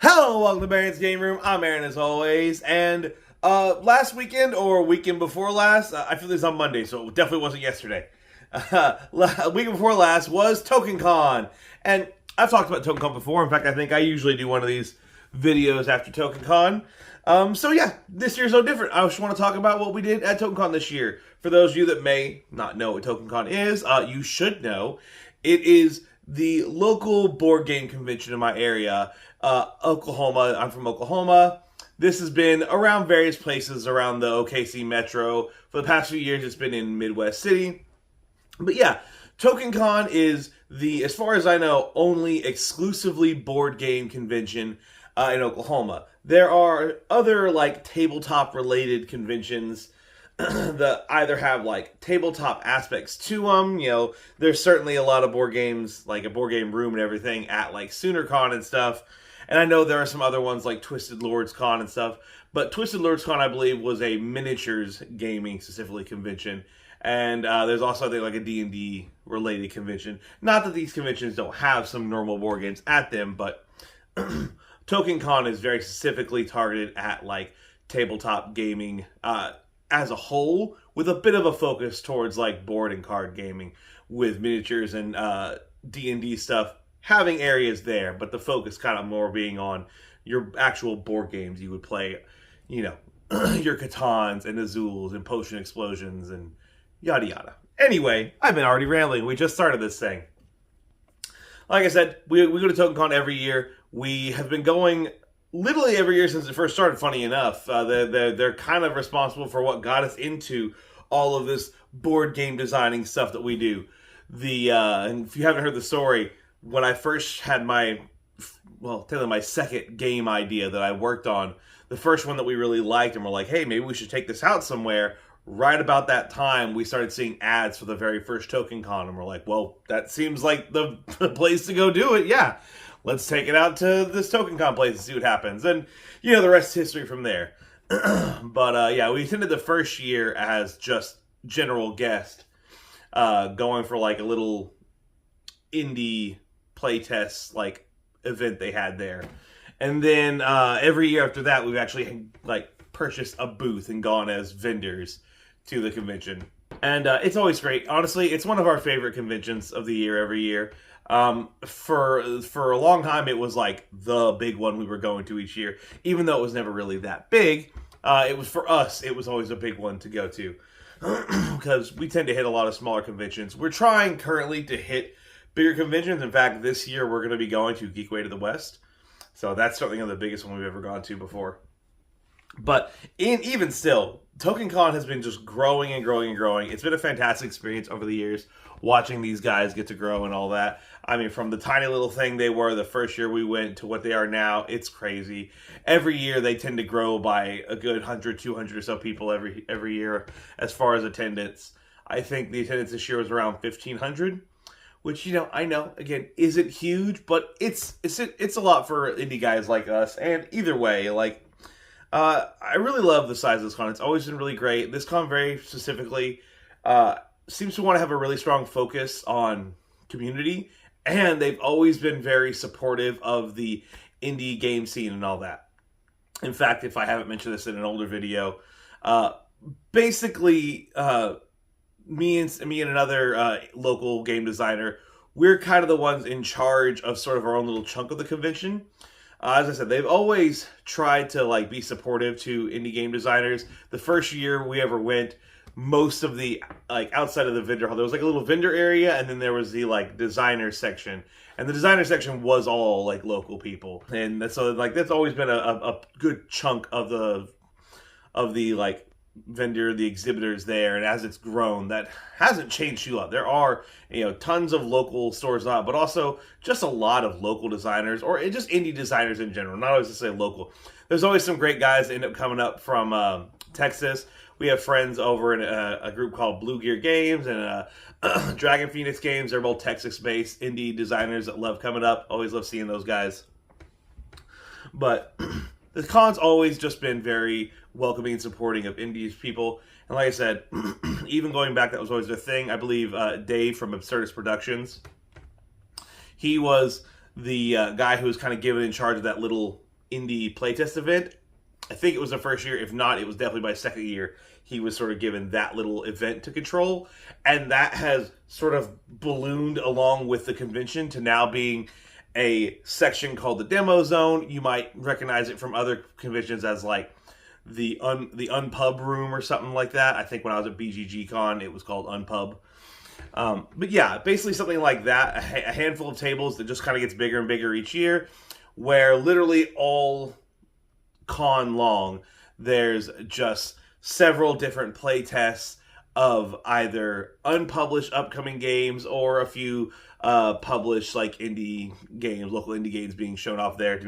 Hello, welcome to Aaron's Game Room. I'm Aaron as always, and last weekend or weekend before last, I feel this is on Monday, so it definitely wasn't yesterday. Weekend before last was TokenCon, and I've talked about TokenCon before. In fact, I think I usually do one of these videos after TokenCon. So yeah, this year's no different. I just want to talk about what we did at TokenCon this year. For those of you that may not know what TokenCon is, you should know. It is the local board game convention in my area, Oklahoma. I'm from Oklahoma. This has been around various places around the OKC metro. For the past few years, it's been in Midwest City. But yeah, TokenCon is the, as far as I know, only exclusively board game convention in Oklahoma. There are other like tabletop related conventions that either have like tabletop aspects to them. You know, there's certainly a lot of board games, like a board game room and everything at like SoonerCon and stuff. And I know there are some other ones like Twisted Lords Con and stuff. But Twisted Lords Con, I believe, was a miniatures gaming specifically convention. And there's also, I think, like a D&D related convention. Not that these conventions don't have some normal board games at them, but TokenCon is very specifically targeted at like tabletop gaming as a whole, with a bit of a focus towards like board and card gaming with miniatures and D&D stuff having areas there, but the focus kind of more being on your actual board games you would play, you know, your Catans and Azules and Potion Explosions and yada yada. Anyway, I've been already rambling. We just started this thing. Like I said, we go to TokenCon every year. We have been going literally every year since it first started, funny enough. They're kind of responsible for what got us into all of this board game designing stuff that we do. And if you haven't heard the story, when I first had my second game idea that I worked on, the first one that we really liked and we're like, hey, maybe we should take this out somewhere. Right about that time, we started seeing ads for the very first TokenCon, and we're like, well, that seems like the place to go do it. Yeah, let's take it out to this TokenCon place and see what happens. And, you know, the rest is history from there. But, yeah, we attended the first year as just general guest, going for, like, a little indie playtest, like, event they had there. And then every year after that, we've actually, like, purchased a booth and gone as vendors to the convention. And it's always great. Honestly, it's one of our favorite conventions of the year every year. For a long time, it was like the big one we were going to each year. Even though it was never really that big, it was for us, it was always a big one to go to. Because we tend to hit a lot of smaller conventions. We're trying currently to hit bigger conventions. In fact, this year we're going to be going to Geekway to the West. So that's certainly the biggest one we've ever gone to before. But even still, TokenCon has been just growing and growing and growing. It's been a fantastic experience over the years, watching these guys get to grow and all that. I mean, from the tiny little thing they were the first year we went to what they are now, it's crazy. Every year they tend to grow by a good 100, 200 or so people every year as far as attendance. I think the attendance this year was around 1,500. Which, you know, I know, again, isn't huge, but it's a lot for indie guys like us. And either way, like, I really love the size of this con. It's always been really great. This con very specifically seems to want to have a really strong focus on community, and they've always been very supportive of the indie game scene and all that. In fact, if I haven't mentioned this in an older video, basically, me and another local game designer, we're kind of the ones in charge of sort of our own little chunk of the convention. As I said, they've always tried to like be supportive to indie game designers. The first year we ever went, most of the like outside of the vendor hall, there was like a little vendor area, and then there was the like designer section, and the designer section was all like local people, and so like that's always been a good chunk of the like vendor, the exhibitors there. And as it's grown, that hasn't changed too lot. There are, you know, tons of local stores on, but also just a lot of local designers, or just indie designers in general, not always to say local. There's always some great guys that end up coming up from Texas. We have friends over in a group called Blue Gear Games and Dragon Phoenix Games. They're both Texas-based indie designers that love coming up. Always love seeing those guys. But the con's always just been very welcoming and supporting of indie people. And like I said, even going back, that was always the thing. I believe Dave from Absurdist Productions, he was the guy who was kind of given in charge of that little indie playtest event. I think it was the first year. If not, it was definitely my second year. He was sort of given that little event to control. And that has sort of ballooned along with the convention to now being a section called the Demo Zone. You might recognize it from other conventions as like the Unpub Room or something like that. I think when I was at BGG Con, it was called Unpub. But yeah, basically something like that. A handful of tables that just kind of gets bigger and bigger each year, where literally all con long, there's just several different play tests of either unpublished upcoming games or a few published like indie games, local indie games being shown off there. To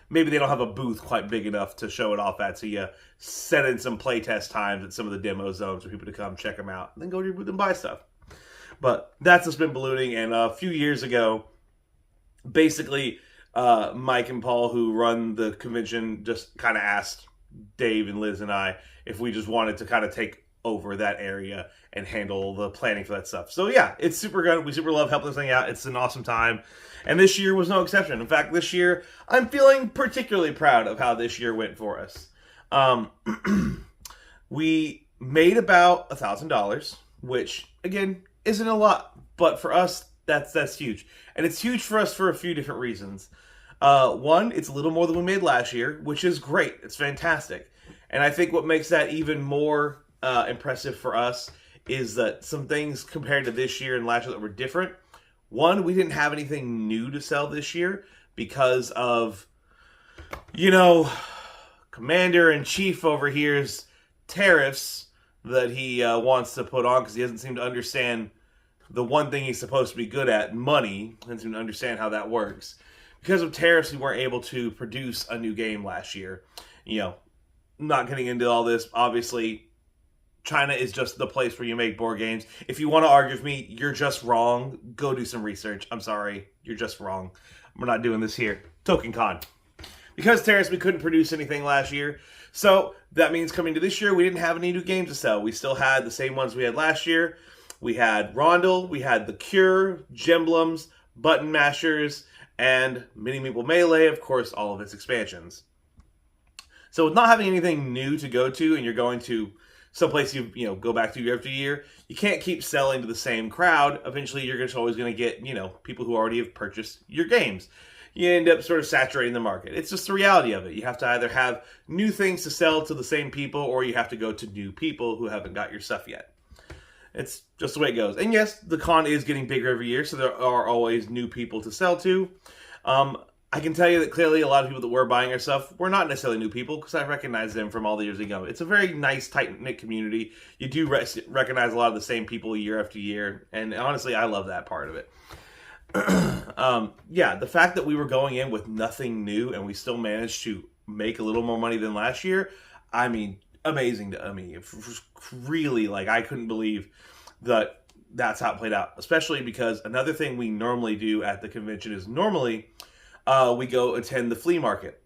maybe they don't have a booth quite big enough to show it off at, so you set in some playtest times at some of the demo zones for people to come check them out, and then go to your booth and buy stuff. But that's what's been ballooning, and a few years ago, basically, Mike and Paul, who run the convention, just kind of asked Dave and Liz and I if we just wanted to kind of take over that area and handle the planning for that stuff. So yeah, it's super good. We super love helping this thing out. It's an awesome time. And this year was no exception. In fact, this year, I'm feeling particularly proud of how this year went for us. We made about $1,000, which, again, isn't a lot. But for us, that's huge. And it's huge for us for a few different reasons. One, it's a little more than we made last year, which is great. It's fantastic. And I think what makes that even more impressive for us is that some things compared to this year and last year that were different. One, we didn't have anything new to sell this year because of, Commander-in-Chief over here's tariffs that he wants to put on because he doesn't seem to understand the one thing he's supposed to be good at, money. Doesn't seem to understand how that works. Because of tariffs, we weren't able to produce a new game last year. Not getting into all this, obviously, China is just the place where you make board games. If you want to argue with me, you're just wrong. Go do some research. I'm sorry. You're just wrong. We're not doing this here. TokenCon. Because tariffs, we couldn't produce anything last year. So that means coming to this year, we didn't have any new games to sell. We still had the same ones we had last year. We had Rondel, we had The Cure, Gemblems, Button Mashers, and Mini Meeple Melee, of course, all of its expansions. So with not having anything new to go to, and you're going to someplace you go back to year after year, you can't keep selling to the same crowd. Eventually, you're just always going to get, people who already have purchased your games. You end up sort of saturating the market. It's just the reality of it. You have to either have new things to sell to the same people, or you have to go to new people who haven't got your stuff yet. It's just the way it goes. And yes, the con is getting bigger every year, so there are always new people to sell to. I can tell you that clearly a lot of people that were buying our stuff were not necessarily new people, because I recognize them from all the years ago. It's a very nice, tight-knit community. You do recognize a lot of the same people year after year, and honestly, I love that part of it. The fact that we were going in with nothing new and we still managed to make a little more money than last year, amazing to me. It was really, I couldn't believe that that's how it played out, especially because another thing we normally do at the convention is normally we go attend the flea market.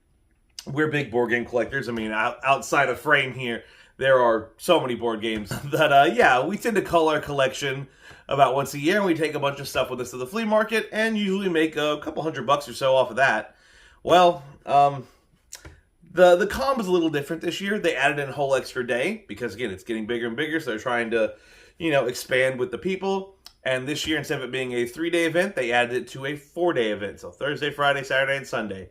We're big board game collectors. Outside of frame here, there are so many board games that, we tend to cull our collection about once a year, and we take a bunch of stuff with us to the flea market and usually make a couple $100 or so off of that. Well, the con was a little different this year. They added in a whole extra day because, again, it's getting bigger and bigger, so they're trying to, expand with the people. And this year, instead of it being a 3-day event, they added it to a 4-day event. So Thursday, Friday, Saturday, and Sunday.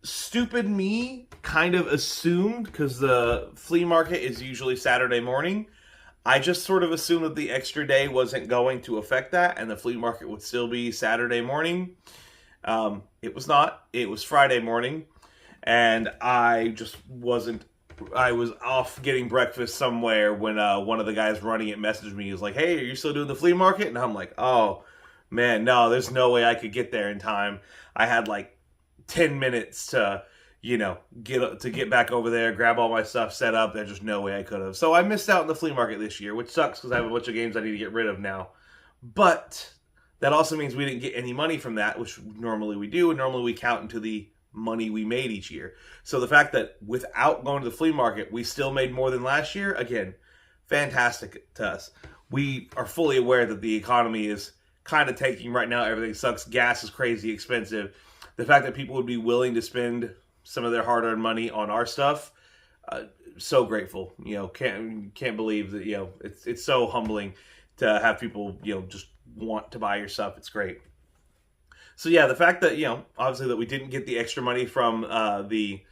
Stupid me kind of assumed, because the flea market is usually Saturday morning, I just sort of assumed that the extra day wasn't going to affect that, and the flea market would still be Saturday morning. It was not. It was Friday morning, and I just wasn't. I was off getting breakfast somewhere when one of the guys running it messaged me. He was like, "Hey, are you still doing the flea market?" And I'm like, "Oh, man, no, there's no way I could get there in time." I had 10 minutes to get back over there, grab all my stuff set up. There's just no way I could have. So I missed out on the flea market this year, which sucks because I have a bunch of games I need to get rid of now. But that also means we didn't get any money from that, which normally we do, and normally we count into the money we made each year. So the fact that without going to the flea market, we still made more than last year, again, fantastic to us. We are fully aware that the economy is kind of tanking right now. Everything sucks. Gas is crazy expensive. The fact that people would be willing to spend some of their hard-earned money on our stuff. So grateful, can't believe that, it's so humbling to have people, just want to buy your stuff. It's great. So yeah, the fact that, obviously that we didn't get the extra money from the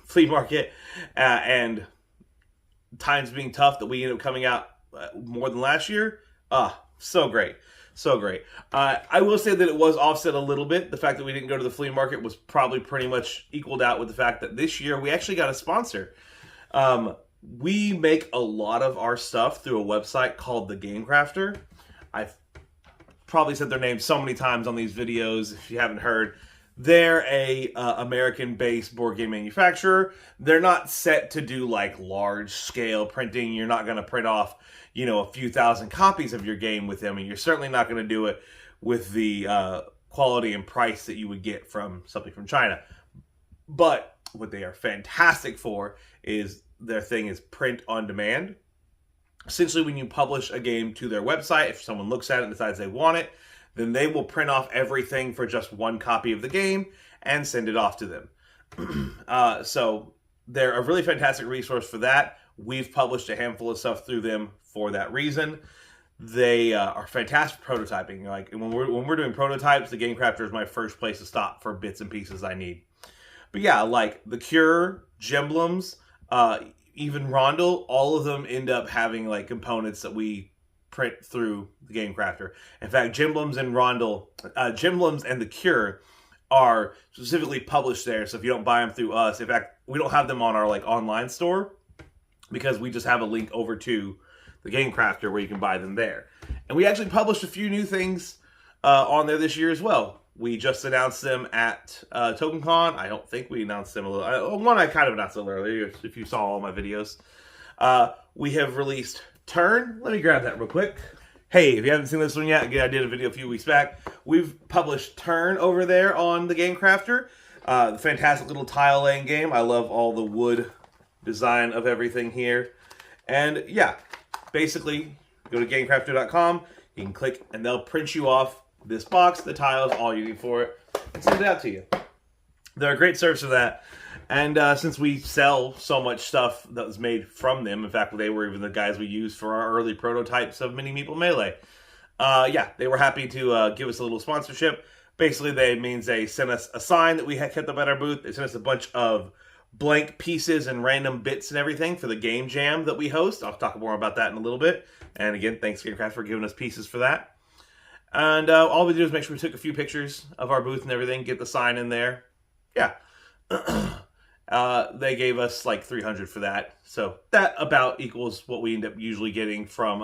flea market, and times being tough, that we ended up coming out more than last year. So great. So great. I will say that it was offset a little bit. The fact that we didn't go to the flea market was probably pretty much equaled out with the fact that this year we actually got a sponsor. We make a lot of our stuff through a website called The Game Crafter. I've probably said their name so many times on these videos. If you haven't heard, they're a American-based board game manufacturer. They're not set to do like large-scale printing. You're not going to print off, a few thousand copies of your game with them, and you're certainly not going to do it with the quality and price that you would get from something from China. But what they are fantastic for is their thing is print on demand. Essentially, when you publish a game to their website, if someone looks at it and decides they want it, then they will print off everything for just one copy of the game and send it off to them. So they're a really fantastic resource for that. We've published a handful of stuff through them for that reason. They are fantastic prototyping. Like when we're doing prototypes, the Game Crafter is my first place to stop for bits and pieces I need. But yeah, like the Cure, Gemblems, even Rondel, all of them end up having like components that we print through the Game Crafter. In fact, Gemblems and Rondel, Gemblems and the Cure are specifically published there. So if you don't buy them through us, in fact, we don't have them on our like online store because we just have a link over to the Game Crafter where you can buy them there. And we actually published a few new things on there this year as well. We just announced them at TokenCon. I don't think we announced them a little. One I kind of announced a little earlier if you saw all my videos. We have released Turn. Let me grab that real quick. Hey, if you haven't seen this one yet, again, I did a video a few weeks back. We've published Turn over there on the Game Crafter. The fantastic little tile laying game. I love all the wood design of everything here. And yeah, basically, go to GameCrafter.com. You can click and they'll print you off this box, the tiles, all you need for it, and send it out to you. They're a great service for that. And since we sell so much stuff that was made from them, in fact, they were even the guys we used for our early prototypes of Mini Meeple Melee. Yeah, they were happy to give us a little sponsorship. Basically, that means they sent us a sign that we had kept up at our booth. They sent us a bunch of blank pieces and random bits and everything for the game jam that we host. I'll talk more about that in a little bit. And again, thanks GameCraft for giving us pieces for that. And all we did was make sure we took a few pictures of our booth and everything, get the sign in there. Yeah. They gave us like $300 for that. So that about equals what we end up usually getting from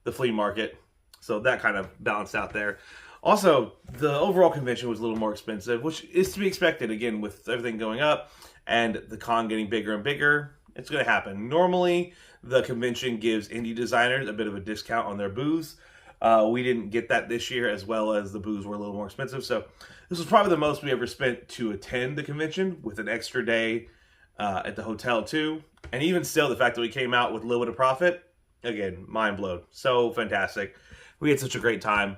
the flea market. So that kind of balanced out there. Also, the overall convention was a little more expensive, which is to be expected. Again, with everything going up and the con getting bigger and bigger, it's going to happen. Normally, the convention gives indie designers a bit of a discount on their booths. We didn't get that this year, as well as the booths were a little more expensive. So this was probably the most we ever spent to attend the convention, with an extra day at the hotel too. And even still, the fact that we came out with a little bit of profit, again, mind blown. So fantastic. We had such a great time.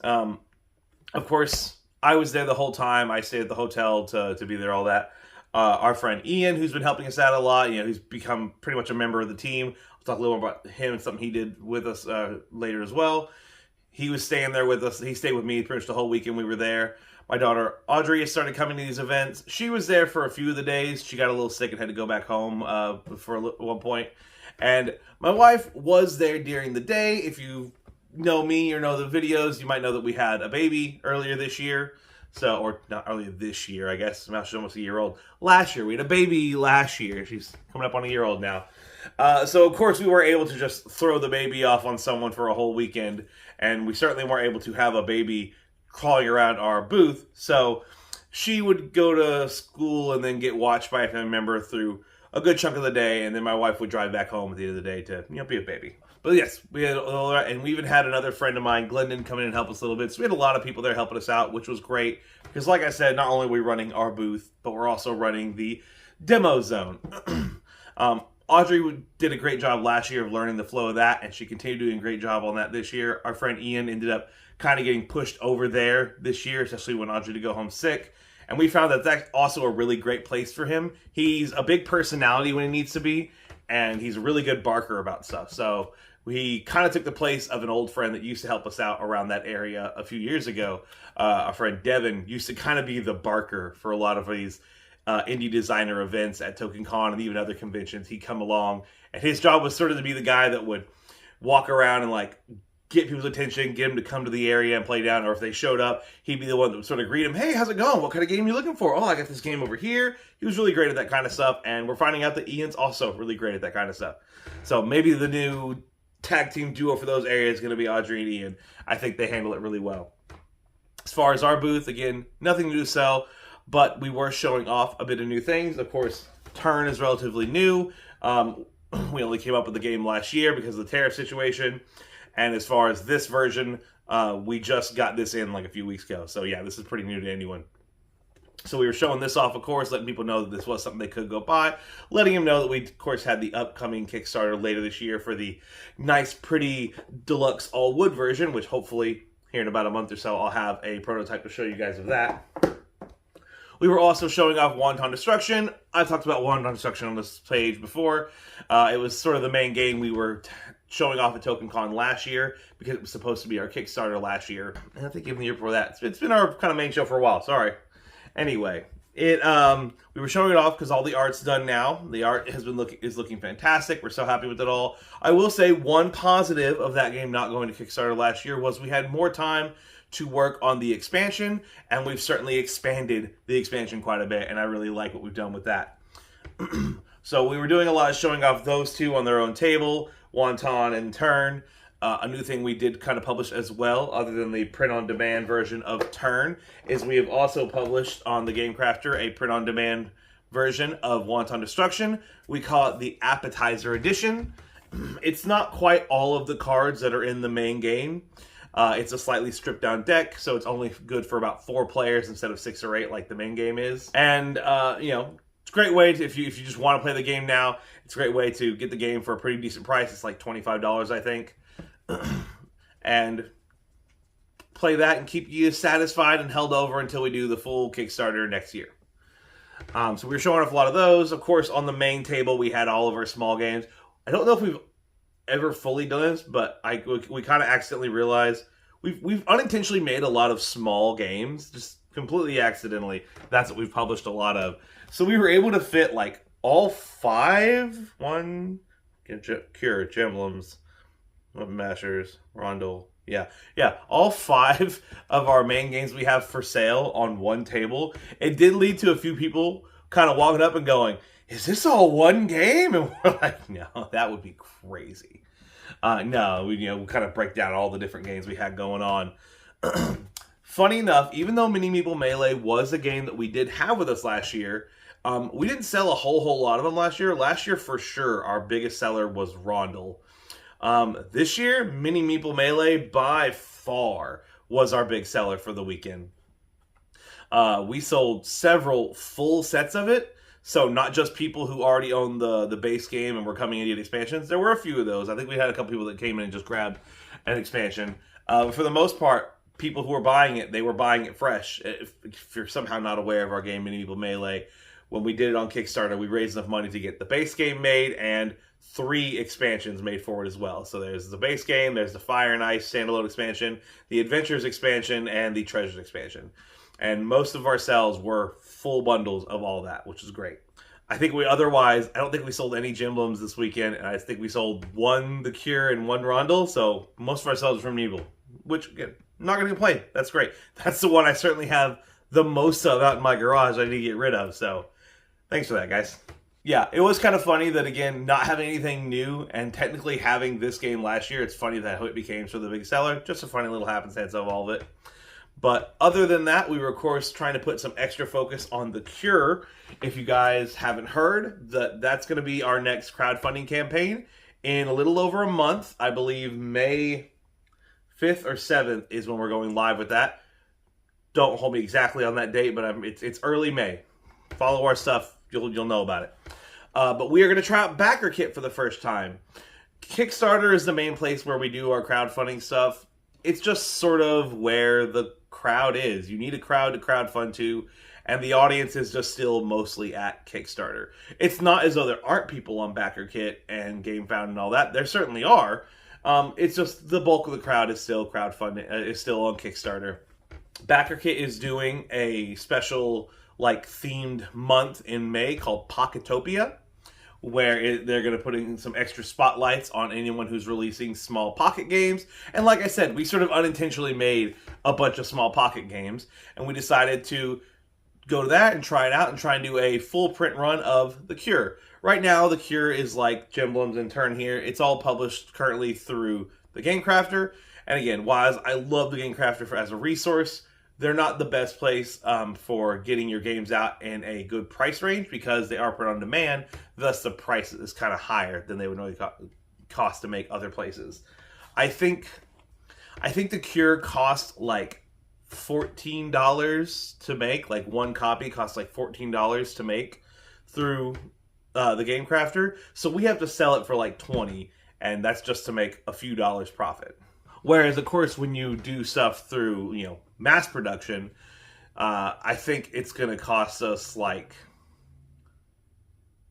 Of course, I was there the whole time. I stayed at the hotel to be there, all that. Our friend Ian, who's been helping us out a lot, who's become pretty much a member of the team. I'll talk a little more about him and something he did with us later as well. He was staying there with us. He stayed with me pretty much the whole weekend we were there. My daughter Audrey has started coming to these events. She was there for a few of the days. She got a little sick and had to go back home for one point. And my wife was there during the day. If you know me or know the videos, you might know that we had a baby earlier this year. So, or not earlier this year, I guess. Now she's almost a year old. Last year. We had a baby last year. She's coming up on a year old now. So, of course, we were able to just throw the baby off on someone for a whole weekend. And we certainly weren't able to have a baby crawling around our booth. So, she would go to school and then get watched by a family member through a good chunk of the day. And then my wife would drive back home at the end of the day to, be a baby. But yes, we had, and we even had another friend of mine, Glendon, come in and help us a little bit. So we had a lot of people there helping us out, which was great. Because like I said, not only are we running our booth, but we're also running the demo zone. Audrey did a great job last year of learning the flow of that, and she continued doing a great job on that this year. Our friend Ian ended up kind of getting pushed over there this year, especially when Audrey to go home sick. And we found that that's also a really great place for him. He's a big personality when he needs to be, and he's a really good barker about stuff. So he kind of took the place of an old friend that used to help us out around that area a few years ago. Our friend Devin used to kind of be the barker for a lot of these indie designer events at TokenCon and even other conventions. He'd come along, and his job was sort of to be the guy that would walk around and like get people's attention, get them to come to the area and play down, or if they showed up, he'd be the one that would sort of greet them. Hey, how's it going? What kind of game are you looking for? Oh, I got this game over here. He was really great at that kind of stuff, and we're finding out that Ian's also really great at that kind of stuff. So maybe the new tag team duo for those areas is going to be Audrey and Ian. I think they handle it really well. As far as our booth, again, nothing new to sell, but we were showing off a bit of new things. Of course, Turn is relatively new. We only came up with the game last year because of the tariff situation. And as far as this version, we just got this in like a few weeks ago. So yeah, this is pretty new to anyone. So we were showing this off, of course, letting people know that this was something they could go buy, letting them know that we, of course, had the upcoming Kickstarter later this year for the nice, pretty, deluxe all-wood version, which hopefully here in about a month or so, I'll have a prototype to show you guys of that. We were also showing off Wanton Destruction. I've talked about Wanton Destruction on this page before. It was sort of the main game we were showing off at TokenCon last year because it was supposed to be our Kickstarter last year. And I think even the year before that. It's been our kind of main show for a while. Sorry. Anyway, we were showing it off because all the art's done now. The art is looking fantastic. We're so happy with it all. I will say one positive of that game not going to Kickstarter last year was we had more time to work on the expansion, and we've certainly expanded the expansion quite a bit, and I really like what we've done with that. So we were doing a lot of showing off those two on their own table, Wanton and Turn. A new thing we did kind of publish as well, other than the print-on-demand version of Turn, is we have also published on the Game Crafter a print-on-demand version of Wanton Destruction. We call it the Appetizer Edition. It's not quite all of the cards that are in the main game. It's a slightly stripped-down deck, so it's only good for about 4 players instead of 6 or 8 like the main game is. And, you know, it's a great way to, if you just want to play the game now, it's a great way to get the game for a pretty decent price. It's like $25, I think. And play that and keep you satisfied and held over until we do the full Kickstarter next year. So we were showing off a lot of those. Of course, on the main table, we had all of our small games. I don't know if we've ever fully done this, but we kind of accidentally realized we've unintentionally made a lot of small games, just completely accidentally. That's what we've published a lot of. So we were able to fit like all 5, Cure, Gemblems, Mashers, Rondel, yeah, all 5 of our main games we have for sale on one table. It did lead to a few people kind of walking up and going, is this all one game? And we're like, no, that would be crazy. No, we kind of break down all the different games we had going on. Funny enough, even though Mini Meeple Melee was a game that we did have with us last year, we didn't sell a whole lot of them last year. Last year, for sure, our biggest seller was Rondel. This year, Mini Meeple Melee by far was our big seller for the weekend. We sold several full sets of it. So not just people who already own the base game and were coming in to get expansions. There were a few of those. I think we had a couple people that came in and just grabbed an expansion. For the most part, people who were buying it, they were buying it fresh. If you're somehow not aware of our game, Mini Meeple Melee, when we did it on Kickstarter, we raised enough money to get the base game made and 3 expansions made for it as well. So there's the base game, there's the Fire and Ice standalone expansion, the Adventures expansion, and the Treasures expansion. And most of our sales were full bundles of all that, which is great. I think I don't think we sold any Gemblems this weekend, and I think we sold 1 The Cure and 1 Rondel, so most of our sales are from Evil, which, again, I'm not going to complain. That's great. That's the one I certainly have the most of out in my garage I need to get rid of, so thanks for that, guys. Yeah, it was kind of funny that, again, not having anything new and technically having this game last year, it's funny that it became sort of the big seller. Just a funny little happenstance of all of it. But other than that, we were, of course, trying to put some extra focus on The Cure. If you guys haven't heard, that's going to be our next crowdfunding campaign in a little over a month. I believe May 5th or 7th is when we're going live with that. Don't hold me exactly on that date, but it's early May. Follow our stuff. You'll know about it. But we are going to try out Backer Kit for the first time. Kickstarter is the main place where we do our crowdfunding stuff. it's just sort of where the crowd is. You need a crowd to crowdfund to, and the audience is just still mostly at Kickstarter. It's not as though there aren't people on BackerKit and GameFound and all that. There certainly are. It's just the bulk of the crowd is still crowdfunding, is still on Kickstarter. BackerKit is doing a special themed month in May called Pocketopia, where they're going to put in some extra spotlights on anyone who's releasing small pocket games. And like I said, we sort of unintentionally made a bunch of small pocket games, and we decided to go to that and try it out and try and do a full print run of The Cure. Right now, The Cure is like Gemblum's and Turn Here. It's all published currently through the Game Crafter. And again, while I love the Game Crafter as a resource, they're not the best place for getting your games out in a good price range because they are print on demand. Thus, the price is kind of higher than they would normally cost to make other places. I think The Cure cost like $14 to make. Like one copy costs like $14 to make through the Game Crafter. So we have to sell it for like $20, and that's just to make a few dollars profit. Whereas, of course, when you do stuff through, mass production, I think it's going to cost us like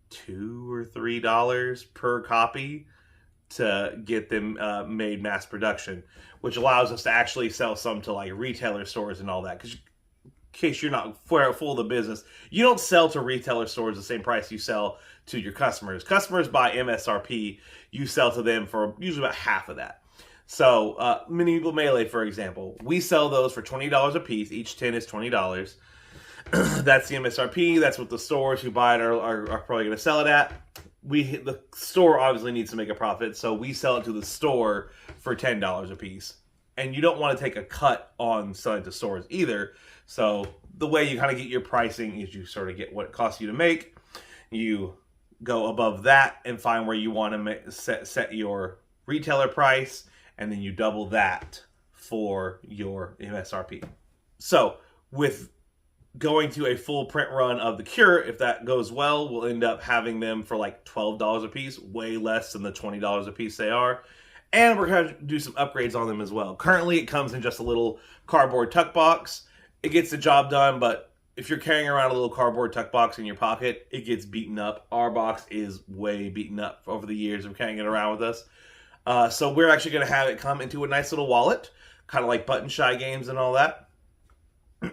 $2 or $3 per copy to get them made mass production, which allows us to actually sell some to like retailer stores and all that. Because in case you're not full of the business, you don't sell to retailer stores the same price you sell to your customers. Customers buy MSRP, you sell to them for usually about half of that. So, Mini Meeple Melee, for example, we sell those for $20 a piece. Each 10 is $20. That's the MSRP. That's what the stores who buy it are probably going to sell it at. The store obviously needs to make a profit, so we sell it to the store for $10 a piece. And you don't want to take a cut on selling to stores either. So the way you kind of get your pricing is you sort of get what it costs you to make. You go above that and find where you want to set your retailer price, and then you double that for your MSRP. So with going to a full print run of The Cure, if that goes well, we'll end up having them for like $12 a piece, way less than the $20 a piece they are. And we're going to do some upgrades on them as well. Currently, it comes in just a little cardboard tuck box. It gets the job done, but if you're carrying around a little cardboard tuck box in your pocket, it gets beaten up. Our box is way beaten up over the years of carrying it around with us. So we're actually going to have it come into a nice little wallet, kind of like Button Shy Games and all that. It's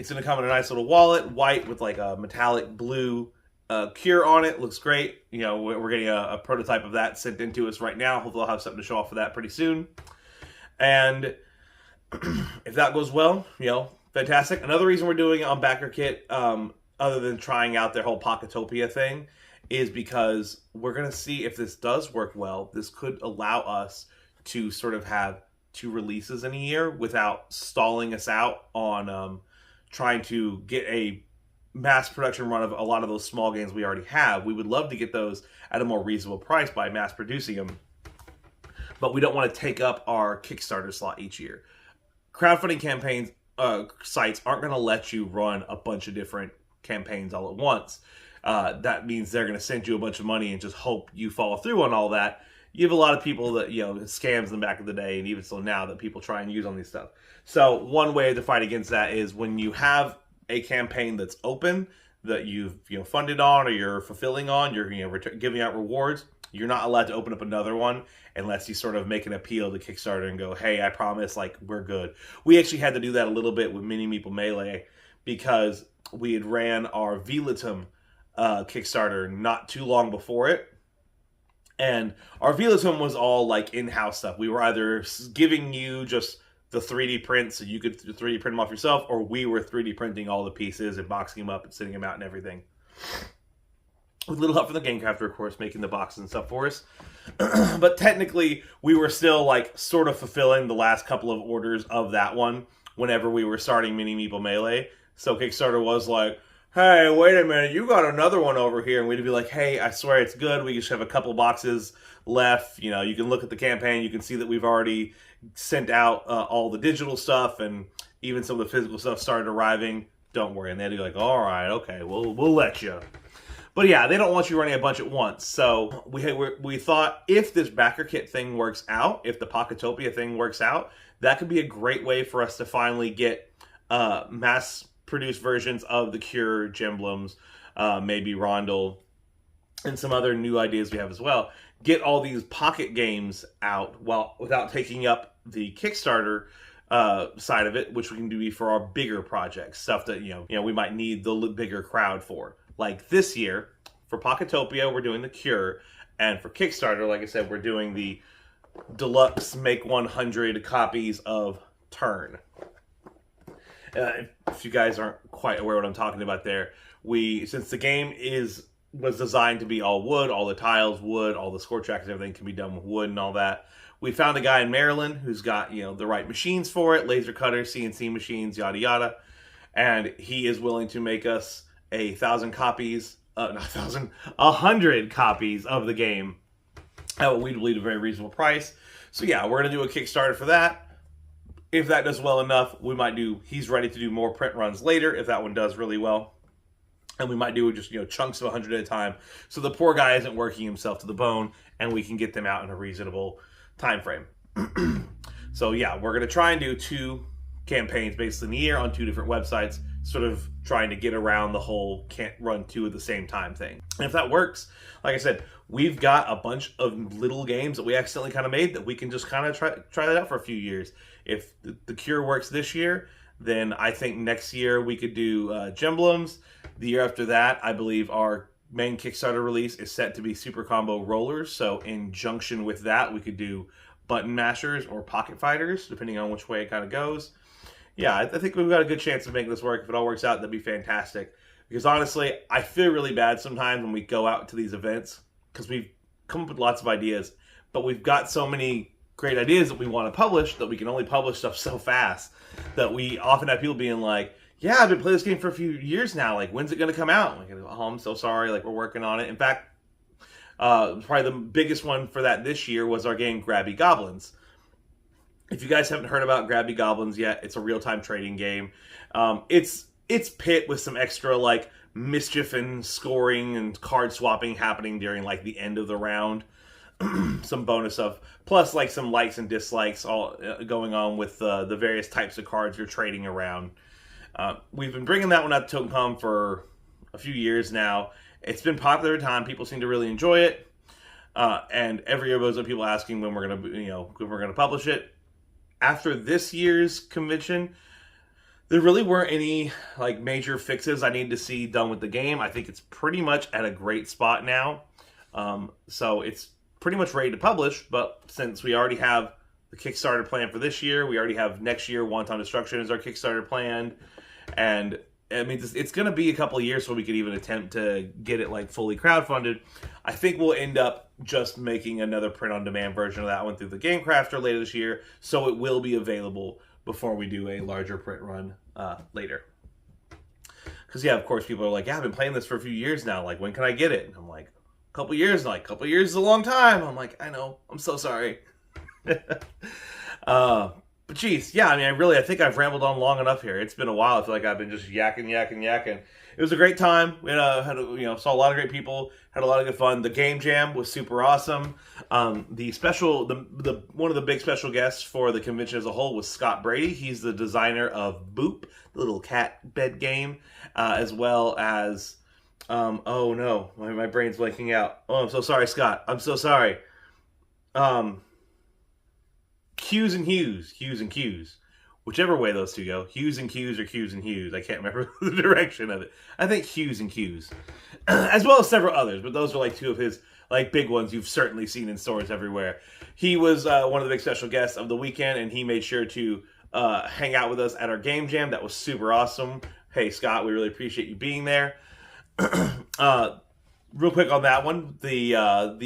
going to come in a nice little wallet, white with like a metallic blue Cure on it. Looks great. We're getting a prototype of that sent into us right now. Hopefully I'll have something to show off for that pretty soon. And if that goes well, fantastic. Another reason we're doing it on BackerKit, other than trying out their whole Pocketopia thing, is because we're going to see if this does work well. This could allow us to sort of have 2 releases in a year without stalling us out on trying to get a mass production run of a lot of those small games we already have. We would love to get those at a more reasonable price by mass producing them, but we don't want to take up our Kickstarter slot each year. Crowdfunding campaigns, sites aren't going to let you run a bunch of different campaigns all at once. That means they're going to send you a bunch of money and just hope you follow through on all that. You have a lot of people that, scams in the back of the day, and even still now, that people try and use on these stuff. So one way to fight against that is when you have a campaign that's open, that you've funded on or you're fulfilling on, you're giving out rewards, you're not allowed to open up another one unless you sort of make an appeal to Kickstarter and go, hey, I promise, we're good. We actually had to do that a little bit with Mini Meeple Melee because we had ran our Velatum Kickstarter not too long before it. And our Velatum was all in-house stuff. We were either giving you just the 3D prints so you could 3D print them off yourself, or we were 3D printing all the pieces and boxing them up and sending them out and everything. With a little help from the Game Crafter, of course, making the boxes and stuff for us. But technically, we were still sort of fulfilling the last couple of orders of that one whenever we were starting Mini Meeple Melee. So Kickstarter was like, hey, wait a minute, you got another one over here. And we'd be like, hey, I swear it's good. We just have a couple boxes left. You can look at the campaign. You can see that we've already sent out all the digital stuff, and even some of the physical stuff started arriving. Don't worry. And they'd be like, all right, okay, we'll let you. But yeah, they don't want you running a bunch at once. So we thought if this backer kit thing works out, if the Pocketopia thing works out, that could be a great way for us to finally get mass-produced versions of the Cure, Gemblems, maybe Rondel, and some other new ideas we have as well. Get all these pocket games out without taking up the Kickstarter side of it, which we can do for our bigger projects, stuff that we might need the bigger crowd for. Like this year, for Pocketopia, we're doing the Cure, and for Kickstarter, like I said, we're doing the deluxe make 100 copies of Turn. If you guys aren't quite aware what I'm talking about there, since the game was designed to be all wood, all the tiles wood, all the score tracks, everything can be done with wood and all that. We found a guy in Maryland who's got the right machines for it, laser cutters, CNC machines, yada yada, and he is willing to make us 1,000 copies, not 1,000, 100 copies of the game at what we believe a very reasonable price. So yeah, we're gonna do a Kickstarter for that. If that does well enough, he's ready to do more print runs later if that one does really well. And we might do just chunks of 100 at a time, so the poor guy isn't working himself to the bone, and we can get them out in a reasonable time frame. So yeah, we're gonna try and do 2 campaigns basically in the year on 2 different websites, sort of trying to get around the whole can't run 2 at the same time thing. And if that works, like I said, we've got a bunch of little games that we accidentally kind of made that we can just kind of try that out for a few years. If the Cure works this year, then I think next year we could do Gemblems. The year after that, I believe our main Kickstarter release is set to be Super Combo Rollers. So in junction with that, we could do Button Mashers or Pocket Fighters, depending on which way it kind of goes. Yeah, I think we've got a good chance of making this work. If it all works out, that'd be fantastic. Because honestly, I feel really bad sometimes when we go out to these events, because we've come up with lots of ideas, but we've got so many great ideas that we want to publish that we can only publish stuff so fast that we often have people being like, yeah, I've been playing this game for a few years now. Like, when's it going to come out? Like, oh, I'm so sorry. Like, we're working on it. In fact, probably the biggest one for that this year was our game Grabby Goblins. If you guys haven't heard about Grabby Goblins yet, it's a real-time trading game. It's pit with some extra like mischief and scoring and card swapping happening during like the end of the round. Some bonus stuff, plus like some likes and dislikes all going on with the various types of cards you're trading around. We've been bringing that one out to TokenCon for a few years now. It's been popular at time. People seem to really enjoy it, and every year goes up people asking when we're gonna publish it. After this year's convention, there really weren't any like major fixes I need to see done with the game. I think it's pretty much at a great spot now. So it's pretty much ready to publish, but since we already have the Kickstarter plan for this year, we already have next year Wanton Destruction as our Kickstarter planned, and I mean it's going to be a couple of years so we could even attempt to get it like fully crowdfunded. I think we'll end up just making another print-on-demand version of that one through the Game Crafter later this year, so it will be available before we do a larger print run later. Because yeah, of course, people are like, yeah, I've been playing this for a few years now. Like, when can I get it? And I'm like, a couple years. Like, a couple years is a long time. I'm like, I know. I'm so sorry. But geez, yeah, I mean, I think I've rambled on long enough here. It's been a while. I feel like I've been just yakking. It was a great time. We saw a lot of great people, had a lot of good fun. The game jam was super awesome. The one of the big special guests for the convention as a whole was Scott Brady. He's the designer of Boop, the little cat bed game, as well as oh no, my brain's blanking out. Oh, I'm so sorry, Scott. I'm so sorry. Hughes and Hughes. Whichever way those two go. Hughes and Hughes or Hughes and Hughes. I can't remember the direction of it. I think Hughes and Hughes. As well as several others, but those are like two of his like big ones you've certainly seen in stores everywhere. He was one of the big special guests of the weekend, and he made sure to hang out with us at our game jam. That was super awesome. Hey, Scott, we really appreciate you being there. Real quick on that one, when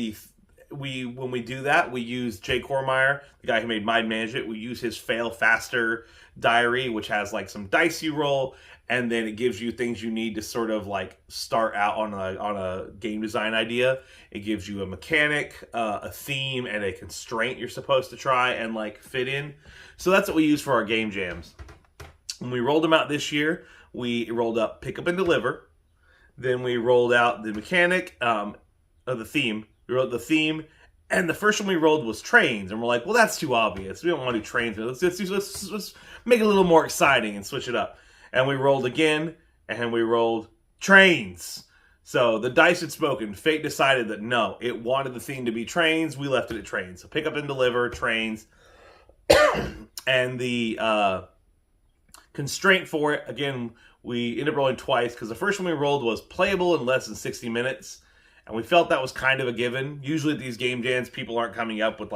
we do that, we use Jay Cormeyer, the guy who made Mind Management. We use his Fail Faster diary, which has like some dice you roll, and then it gives you things you need to sort of like start out on a game design idea. It gives you a mechanic, a theme, and a constraint you're supposed to try and like fit in. So that's what we use for our game jams. When we rolled them out this year, we rolled up Pick Up and Deliver. Then we rolled out the mechanic of the theme. We wrote the theme, and the first one we rolled was trains, and we're like, well, that's too obvious. We don't want to do trains. Let's make it a little more exciting and switch it up. And we rolled again, and we rolled trains. So the dice had spoken. Fate decided that no, it wanted the theme to be trains. We left it at trains. So pick up and deliver, trains. And the constraint for it, again, we ended up rolling twice because the first one we rolled was playable in less than 60 minutes. And we felt that was kind of a given. Usually at these game jams, people aren't coming up with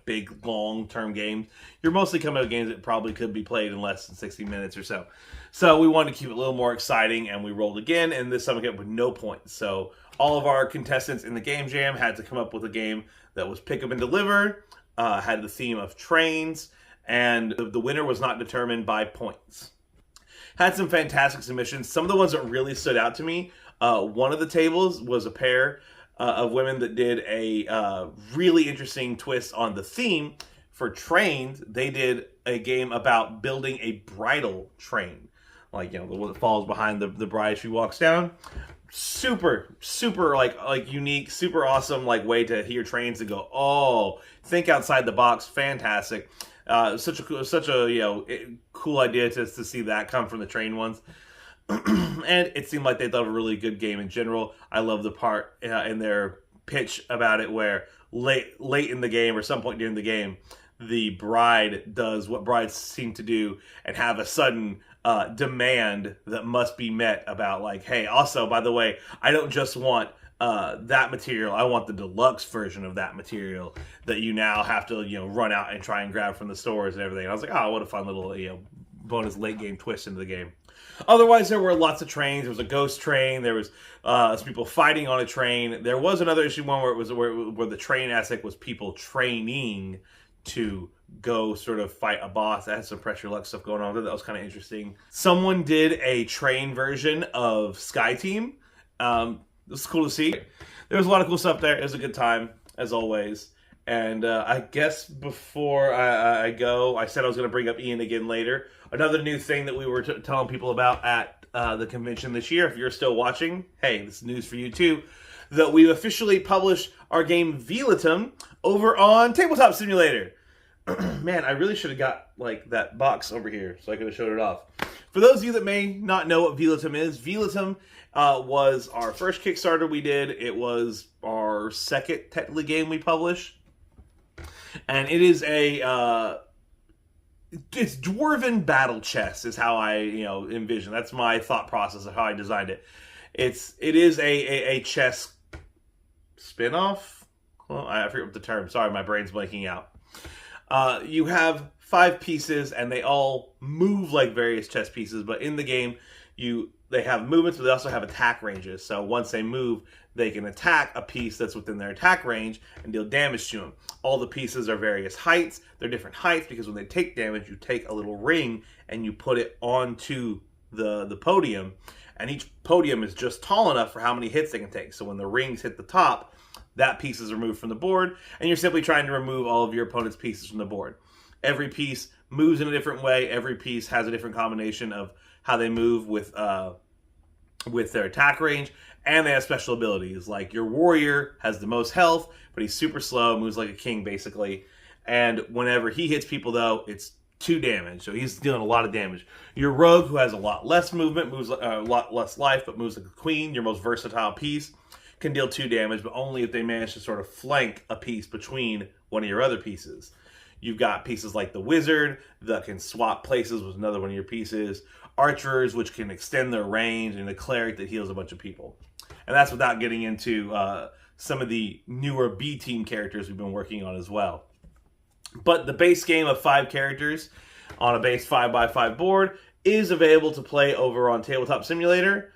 big, long-term games. You're mostly coming up with games that probably could be played in less than 60 minutes or so. So we wanted to keep it a little more exciting, and we rolled again, and this time we got with no points. So all of our contestants in the game jam had to come up with a game that was pick up and deliver, had the theme of trains, and the winner was not determined by points. Had some fantastic submissions. Some of the ones that really stood out to me, one of the tables was a pair of women that did a really interesting twist on the theme. For trains, they did a game about building a bridal train. The one that falls behind the bride as she walks down. Super unique, super awesome way to hear trains to go, oh, think outside the box, fantastic. Such a cool idea to see that come from the train ones. And it seemed like they thought of a really good game in general. I love the part in their pitch about it where late in the game or some point during the game, the bride does what brides seem to do and have a sudden demand that must be met about hey, also, by the way, I don't just want that material, I want the deluxe version of that material that you now have to run out and try and grab from the stores and everything. And I was like, oh, what a fun little bonus late game twist into the game. Otherwise, there were lots of trains. There was a ghost train. There was some people fighting on a train. There was another issue, one where it was where the train aspect was people training to go sort of fight a boss. That had some pressure luck stuff going on there. That was kind of interesting. Someone did a train version of Sky Team. It was cool to see. There was a lot of cool stuff there. It was a good time, as always. And I guess before I go, I said I was going to bring up Ian again later. Another new thing that we were telling people about at the convention this year, if you're still watching, hey, this is news for you too, that we've officially published our game Velatum over on Tabletop Simulator. Man, I really should have got that box over here so I could have showed it off. For those of you that may not know what Velatum is, Velatum was our first Kickstarter we did. It was our second technically game we published. And it is it's dwarven battle chess is how I envision. That's my thought process of how I designed it. It is a chess spin-off. Well, I forget what the term. Sorry, my brain's blanking out. You have 5 pieces, and they all move like various chess pieces. But in the game, they have movements, but they also have attack ranges. So once they move, they can attack a piece that's within their attack range and deal damage to them. All the pieces are various heights. They're different heights because when they take damage, you take a little ring and you put it onto the podium. And each podium is just tall enough for how many hits they can take. So when the rings hit the top, that piece is removed from the board, and you're simply trying to remove all of your opponent's pieces from the board. Every piece moves in a different way. Every piece has a different combination of how they move with their attack range, and they have special abilities. Like your warrior has the most health, but he's super slow, moves like a king basically. And whenever he hits people, though, it's 2 damage, so he's dealing a lot of damage. Your rogue, who has a lot less movement, moves a lot less life, but moves like a queen, your most versatile piece, can deal 2 damage, but only if they manage to sort of flank a piece between one of your other pieces. You've got pieces like the wizard that can swap places with another one of your pieces, archers which can extend their range, and a cleric that heals a bunch of people. And that's without getting into some of the newer B-team characters we've been working on as well. But the base game of 5 characters on a base 5x5 board is available to play over on Tabletop Simulator.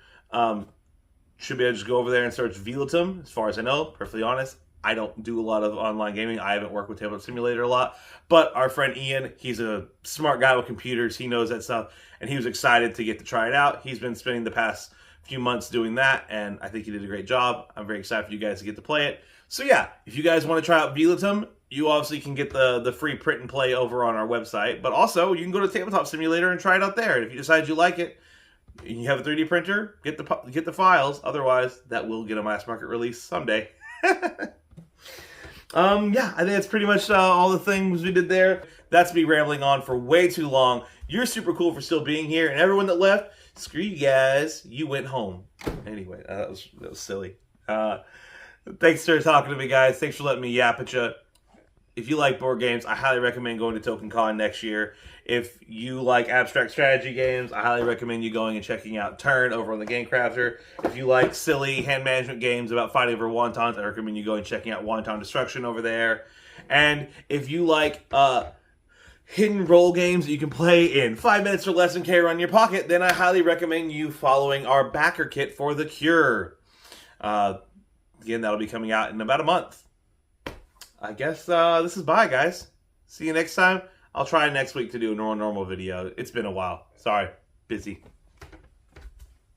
Should be able to just go over there and search Velatum. As far as I know, perfectly honest, I don't do a lot of online gaming. I haven't worked with Tabletop Simulator a lot. But our friend Ian, he's a smart guy with computers. He knows that stuff. And he was excited to get to try it out. He's been spending the past few months doing that. And I think he did a great job. I'm very excited for you guys to get to play it. So yeah, if you guys want to try out Velatum, you obviously can get the free print and play over on our website. But also, you can go to Tabletop Simulator and try it out there. And if you decide you like it, You have a 3D printer, get the files. Otherwise, that will get a mass market release someday. Yeah, I think that's pretty much all the things we did there. That's me rambling on for way too long. You're super cool for still being here, and everyone that left, screw you guys. You went home. Anyway, that was silly. Thanks for talking to me, guys. Thanks for letting me yap at you. If you like board games, I highly recommend going to TokenCon next year. If you like abstract strategy games, I highly recommend you going and checking out Turn over on the Game Crafter. If you like silly hand management games about fighting over wontons, I recommend you going and checking out Wonton Destruction over there. And if you like hidden role games that you can play in 5 minutes or less and carry around in your pocket, then I highly recommend you following our backer kit for The Cure. Again, that'll be coming out in about a month. I guess this is bye, guys. See you next time. I'll try next week to do a normal video. It's been a while. Sorry. Busy.